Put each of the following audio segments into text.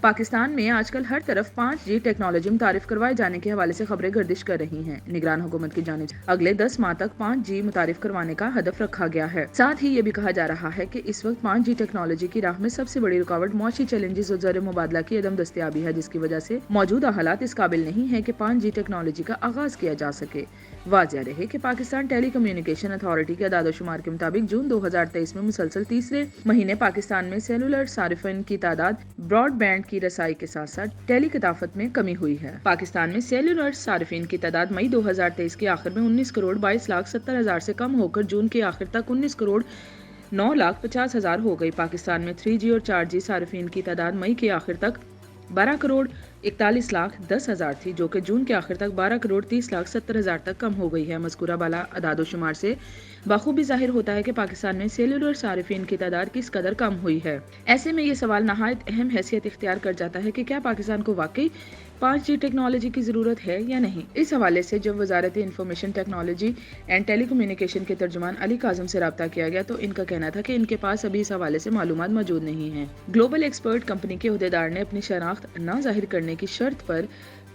پاکستان میں آج کل ہر طرف 5G ٹیکنالوجی متعارف کروائے جانے کے حوالے سے خبریں گردش کر رہی ہیں۔ نگران حکومت کی جانب سے اگلے 10 ماہ تک 5G متعارف کروانے کا ہدف رکھا گیا ہے۔ ساتھ ہی یہ بھی کہا جا رہا ہے کہ اس وقت 5G ٹیکنالوجی کی راہ میں سب سے بڑی رکاوٹ معاشی چیلنجز اور زر مبادلہ کی عدم دستیابی ہے، جس کی وجہ سے موجودہ حالات اس قابل نہیں ہیں کہ 5G ٹیکنالوجی کا آغاز کیا جا سکے۔ واضح رہے کہ پاکستان ٹیلی کمیونیکیشن اتھارٹی کے اعداد و شمار کے مطابق جون 2023 میں مسلسل تیسرے مہینے پاکستان میں سیلولر صارفین کی تعداد براڈ بینڈ کی رسائی کے ساتھ ساتھ ٹیلی کثافت میں کمی ہوئی ہے۔ پاکستان میں سیلولر صارفین کی تعداد مئی 2023 کے آخر میں 19 کروڑ 22,70,000 سے کم ہو کر جون کے آخر تک 19 کروڑ 9,50,000 ہو گئی۔ پاکستان میں 3G اور 4G صارفین کی تعداد مئی کے آخر تک 12 کروڑ 41,10,000 تھی، جو کہ جون کے آخر تک 12 کروڑ 30,70,000 تک کم ہو گئی ہے۔ مذکورہ بالا اعداد و شمار سے بخوبی ظاہر ہوتا ہے کہ پاکستان میں سیلولر صارفین کی تعداد کس قدر کم ہوئی ہے۔ ایسے میں یہ سوال نہایت اہم حیثیت اختیار کر جاتا ہے کہ کیا پاکستان کو واقعی 5G ٹیکنالوجی کی ضرورت ہے یا نہیں۔ اس حوالے سے جب وزارت information technology and telecommunication کے ترجمان علی کاظم سے رابطہ کیا گیا تو ان کا کہنا تھا کہ ان کے پاس ابھی اس حوالے سے معلومات موجود نہیں ہیں۔ گلوبل ایکسپرٹ کمپنی کے عہدیدار نے اپنی شناخت نہ ظاہر کرنے کی شرط پر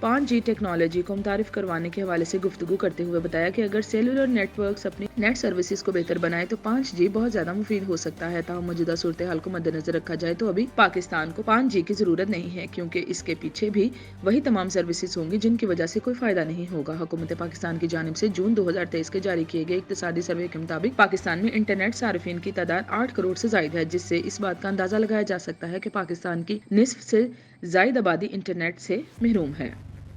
5G ٹیکنالوجی کو متعارف کروانے کے حوالے سے گفتگو کرتے ہوئے بتایا کہ اگر سیلولر نیٹ ورکس اپنی نیٹ سروسز کو بہتر بنائے تو 5G بہت زیادہ مفید ہو سکتا ہے۔ تاہم موجودہ صورتحال کو مد نظر رکھا جائے تو ابھی پاکستان کو 5G کی ضرورت نہیں ہے، کیونکہ اس کے پیچھے بھی وہی تمام سروسز ہوں گی جن کی وجہ سے کوئی فائدہ نہیں ہوگا۔ حکومت پاکستان کی جانب سے جون 2023 کے جاری کیے گئے اقتصادی سروے کے مطابق پاکستان میں انٹرنیٹ صارفین کی تعداد 8 کروڑ سے زائد ہے، جس سے اس بات کا اندازہ لگایا جا سکتا ہے کہ پاکستان کی نصف سے زائد آبادی انٹرنیٹ سے محروم ہے۔